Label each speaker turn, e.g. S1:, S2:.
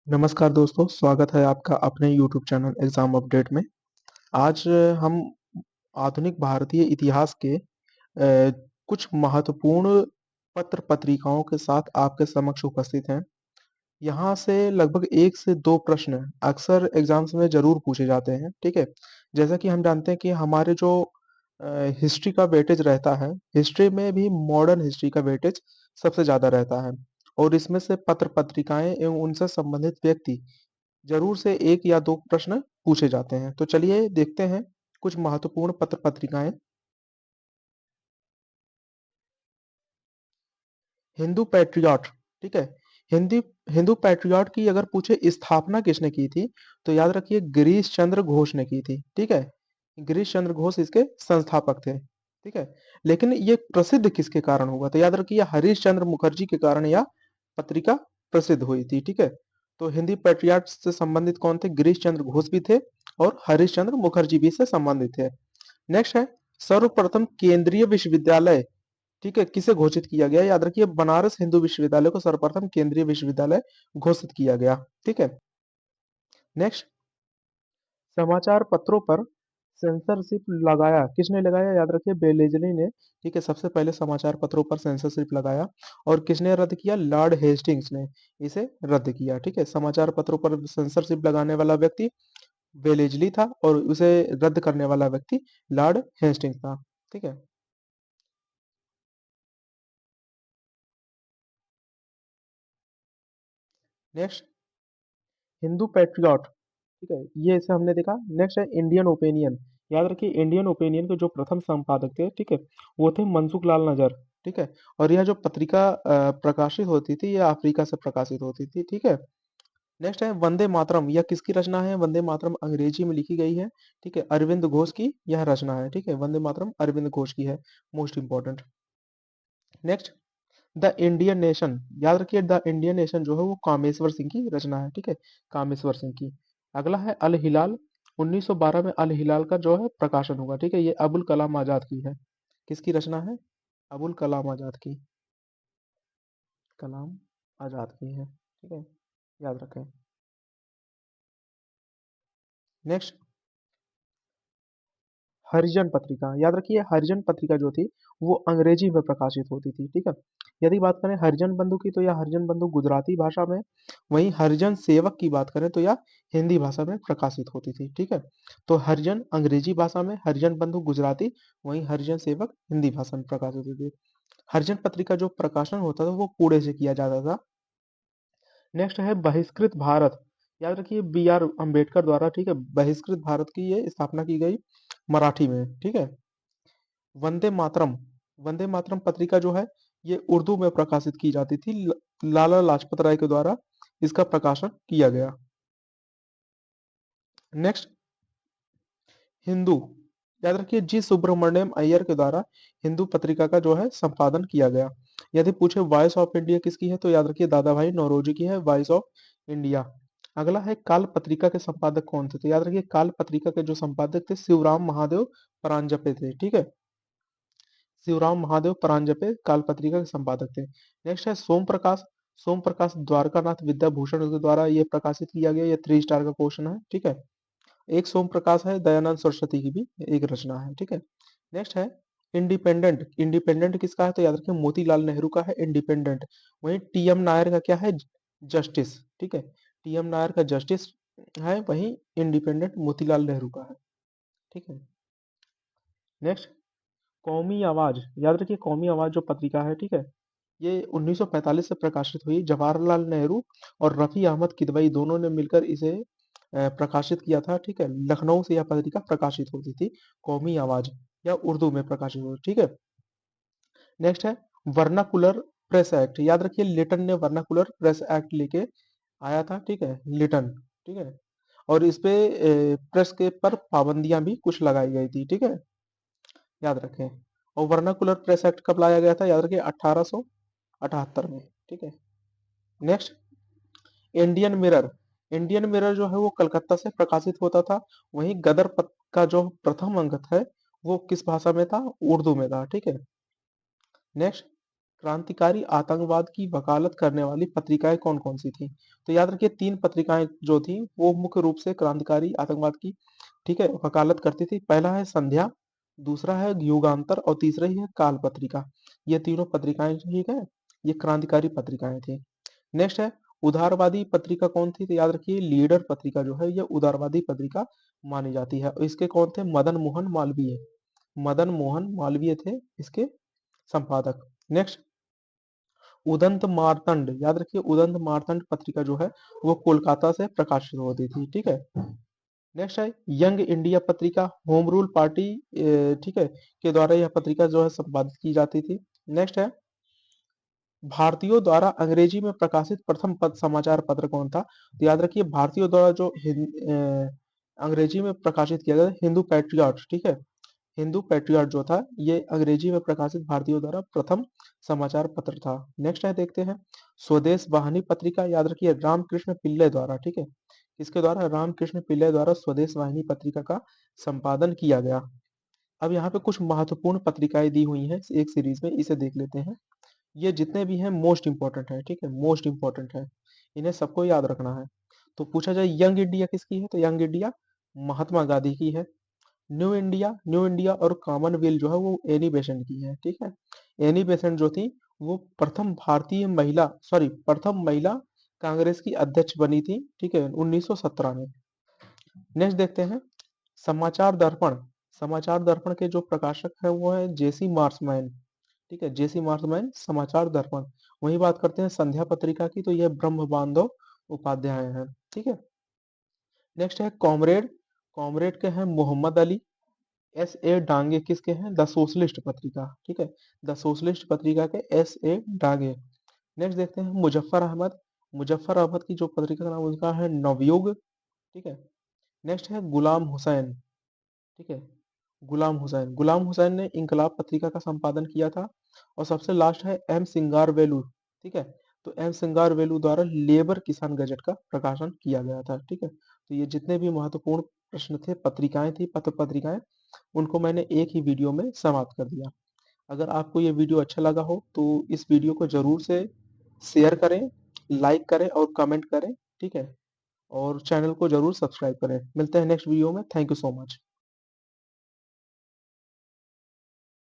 S1: नमस्कार दोस्तों, स्वागत है आपका अपने यूट्यूब चैनल एग्ज़ाम अपडेट में। आज हम आधुनिक भारतीय इतिहास के कुछ महत्वपूर्ण पत्र-पत्रिकाओं के साथ आपके समक्ष उपस्थित हैं। यहाँ से लगभग 1 से 2 प्रश्न अक्सर एग्ज़ाम्स में ज़रूर पूछे जाते हैं, ठीक है? जैसा कि हम जानते हैं कि हमारे जो हिस्ट्री का वेटेज रहता है, हिस्ट्री में भी मॉडर्न हिस्ट्री का वेटेज सबसे ज़्यादा रहता है और इसमें से पत्र-पत्रिकाएँ एवं उनसे संबंधित व्यक्ति ज़रूर से 1 या 2 प्रश्न पूछे जाते हैं। तो चलिए देखते हैं कुछ महत्वपूर्ण पत्र-पत्रिकाएँ। हिंदू पैट्रियट, ठीक है? हिंदी हिंदू पैट्रियट की अगर पूछे स्थापना किसने की थी, तो याद रखिए गिरीश चंद्र घोष ने की थी, ठीक है? गिरीश चंद्र घोष इसके संस्थापक थे, ठीक है? लेकिन ये प्रसिद्ध किसके कारण हुआ? तो याद रखिए हरीश चंद्र मुखर्जी के कारण यह पत्रिका प्रसिद्ध हुई थी, ठीक है? तो हिंदी पैट्रियट से संबंधित कौन थे? गिरीश चंद्र घोष भी थे और हरीश चंद्र मुखर्जी भी इससे संबंधित थे। नेक्स्ट है सर्वप्रथम केंद्रीय विश्वविद्यालय, ठीक है, किसे घोषित किया गया? याद रखिए बनारस हिंदू विश्वविद्यालय को सर्वप्रथम केंद्रीय विश्वविद्यालय घोषित किया गया, ठीक है। नेक्स्ट, समाचार पत्रों पर सेंसरशिप लगाया किसने लगाया? याद रखिए बेलेजली ने, ठीक है, सबसे पहले समाचार पत्रों पर सेंसरशिप लगाया और किसने रद्द किया? लॉर्ड हेस्टिंग्स ने इसे रद्द किया, ठीक है। समाचार पत्रों पर सेंसरशिप लगाने वाला व्यक्ति बेलेजली था और उसे रद्द करने वाला व्यक्ति लॉर्ड हेस्टिंग्स था, ठीक है। नेक्स्ट, हिंदू पैट्रियट, ठीक है, ये इसे हमने देखा। नेक्स्ट है इंडियन ओपिनियन। याद रखिए इंडियन ओपिनियन के जो प्रथम संपादक थे, ठीक है, वो थे मनसुख लाल नजर, ठीक है। और यह जो पत्रिका प्रकाशित होती थी, यह अफ्रीका से प्रकाशित होती थी, ठीक है। नेक्स्ट है वंदे मातरम, यह किसकी रचना है? वंदे मातरम अंग्रेजी में लिखी गई है, ठीक है, अरविंद घोष की यह रचना है, ठीक है। वंदे मातरम अरविंद घोष की है, most important. Next, the Indian nation, याद रखिए द इंडियन नेशन जो है वो कामेश्वर सिंह की रचना है, ठीक है, कामेश्वर सिंह की। अगला है अल हिलाल, 1912 में अल हिलाल का जो है प्रकाशन हुआ, ठीक है, ये अबुल कलाम आजाद की है। किसकी रचना है? अबुल कलाम आजाद की, कलाम आजाद की है, ठीक है, याद रखें। नेक्स्ट, हरिजन पत्रिका, याद रखिए हरिजन पत्रिका जो थी वो अंग्रेजी में प्रकाशित होती थी, ठीक है। यदि बात करें हरिजन बंधु की तो यह हरिजन बंधु गुजराती भाषा में, वहीं हरिजन सेवक की बात करें तो यह हिंदी भाषा में प्रकाशित होती थी, ठीक है। तो हरिजन अंग्रेजी भाषा में, हरिजन बंधु गुजराती, वहीं हरिजन सेवक हिंदी भाषा में प्रकाशित होती थी। हरिजन पत्रिका जो प्रकाशन होता था वो पुणे से किया जाता था। नेक्स्ट है बहिष्कृत भारत, याद रखिए बी आर अम्बेडकर द्वारा, ठीक है, बहिष्कृत भारत की ये स्थापना की गई मराठी में, ठीक है। वंदे मातरम, वंदे मातरम पत्रिका जो है ये उर्दू में प्रकाशित की जाती थी, लाला लाजपत राय के द्वारा इसका प्रकाशन किया गया। नेक्स्ट, हिंदू, याद रखिए जी सुब्रमण्यम अय्यर के द्वारा हिंदू पत्रिका का जो है संपादन किया गया। यदि पूछे वॉइस ऑफ इंडिया किसकी है तो याद रखिए दादा भाई नौरोजी की है वॉइस ऑफ इंडिया। अगला है काल पत्रिका के संपादक कौन थे? तो याद रखिए काल पत्रिका के जो संपादक थे शिवराम महादेव परांजपे थे, ठीक है। शिवराम महादेव परांजपे काल पत्रिका के संपादक थे। नेक्स्ट है सोम प्रकाश, सोम प्रकाश द्वारकानाथ विद्याभूषण के द्वारा ये प्रकाशित किया गया, ये 3 स्टार का क्वेश्चन है, ठीक है। एक सोम प्रकाश है, दयानंद सरस्वती की भी एक रचना है, ठीक है। नेक्स्ट है इंडिपेंडेंट, इंडिपेंडेंट किसका है? तो याद रखिए मोतीलाल नेहरू का है इंडिपेंडेंट। वहीं टी एम नायर का क्या है? जस्टिस, ठीक है, टी एम नायर का जस्टिस है, वहीं इंडिपेंडेंट मोतीलाल नेहरू का है, ठीक है। नेक्स्ट, कौमी आवाज, याद रखिए कौमी आवाज जो पत्रिका है, ठीक है, ये 1945 से प्रकाशित हुई। जवाहरलाल नेहरू और रफी अहमद किदवई दोनों ने मिलकर इसे प्रकाशित किया था, ठीक है। लखनऊ से यह पत्रिका प्रकाशित होती थी, कौमी आवाज, या उर्दू में प्रकाशित होती, ठीक है। नेक्स्ट है वर्नाकुलर प्रेस एक्ट, याद रखिए लिटन ने वर्नाकुलर प्रेस एक्ट लेके आया था, ठीक है, लिटन, ठीक है। और इस पे प्रेस के पर पाबंदियां भी कुछ लगाई गई थी, ठीक है, याद रखें। और वर्नाकुलर प्रेस एक्ट कब लाया गया था? याद रखिए 1878 में, ठीक है। Next, Indian mirror, Indian mirror जो है वो कलकत्ता से प्रकाशित होता था। वहीं गदर का जो प्रथम अंक है वो किस भाषा में था? उर्दू में था, ठीक है। नेक्स्ट, क्रांतिकारी आतंकवाद की वकालत करने वाली पत्रिकाएं कौन कौन सी थी? तो याद रखिए 3 पत्रिकाएं जो थी वो मुख्य रूप से क्रांतिकारी आतंकवाद की, ठीक है, वकालत करती थी। पहला है संध्या, दूसरा है युगांतर और तीसरा ही है काल पत्रिका। ये तीनों पत्रिकाएं, ठीक है, ये क्रांतिकारी पत्रिकाएं थी। नेक्स्ट है उदारवादी पत्रिका कौन थी? तो याद रखिए लीडर पत्रिका जो है ये उदारवादी पत्रिका मानी जाती है। और इसके कौन थे? मदन मोहन मालवीय। मदन मोहन मालवीय थे इसके संपादक। नेक्स्ट उदंत मार्तंड, याद रखिए उदंत मार्तंड पत्रिका जो है वो कोलकाता से प्रकाशित होती थी, ठीक है। नेक्स्ट है यंग इंडिया पत्रिका होम रूल पार्टी, ठीक है, के द्वारा यह पत्रिका जो है संपादित की जाती थी। नेक्स्ट है भारतीयों द्वारा अंग्रेजी में प्रकाशित प्रथम समाचार पत्र कौन था? तो याद रखिए भारतीयों द्वारा जो अंग्रेजी में प्रकाशित किया गया हिंदू पैट्रियट, ठीक है, हिंदू पैट्रियट जो था ये अंग्रेजी में प्रकाशित भारतीयों द्वारा प्रथम समाचार पत्र था। नेक्स्ट है देखते हैं स्वदेश वाहिनी पत्रिका, याद रखिए रामकृष्ण पिल्ले द्वारा, ठीक है, किसके द्वारा? रामकृष्ण पिल्ले द्वारा स्वदेश वाहिनी पत्रिका का संपादन किया गया। अब यहाँ पे कुछ महत्वपूर्ण पत्रिकाएं दी हुई हैं एक सीरीज में, इसे देख लेते हैं। ये जितने भी हैं मोस्ट इंपॉर्टेंट है, ठीक है, मोस्ट इंपॉर्टेंट है, इन्हें सबको याद रखना है। तो पूछा जाए यंग इंडिया किसकी है? तो यंग इंडिया महात्मा गांधी की है। न्यू इंडिया और कॉमनवेल्थ जो है वो एनी बेसेंट की है, ठीक है। एनी बेसेंट जो थी वो प्रथम भारतीय महिला, सॉरी प्रथम महिला कांग्रेस की अध्यक्ष बनी थी, ठीक है, 1917 में। नेक्स्ट देखते हैं समाचार दर्पण। समाचार दर्पण के जो प्रकाशक है वो है जेसी मार्समैन, ठीक है, जेसी मार्समैन समाचार दर्पण। वही बात करते हैं संध्या पत्रिका की, तो यह ब्रह्म बांधव उपाध्याय है, ठीक है। नेक्स्ट है कॉमरेड। कॉमरेड के हैं मोहम्मद अली। एस ए डांगे किसके हैं? द सोशलिस्ट पत्रिका, ठीक है, द सोशलिस्ट पत्रिका के एस ए डांगे। नेक्स्ट देखते हैं मुजफ्फर अहमद। मुजफ्फर अहमद की जो पत्रिका का नाम उनका है नवयुग, ठीक है। नेक्स्ट है गुलाम हुसैन, ठीक है, गुलाम हुसैन। गुलाम हुसैन ने इंकलाब पत्रिका का संपादन किया था। और सबसे लास्ट है एम सिंगारवेलु, ठीक है, तो एम सिंगारवेलु द्वारा लेबर किसान गजट का प्रकाशन किया गया था, ठीक है। तो ये जितने भी महत्वपूर्ण प्रश्न थे, पत्रिकाएं थी, पत्र पत्रिकाएं, उनको मैंने एक ही वीडियो में समाप्त कर दिया। अगर आपको ये वीडियो अच्छा लगा हो तो इस वीडियो को जरूर से शेयर करें, लाइक करें और कमेंट करें, ठीक है, और चैनल को जरूर सब्सक्राइब करें। मिलते हैं नेक्स्ट वीडियो में। Thank you so much.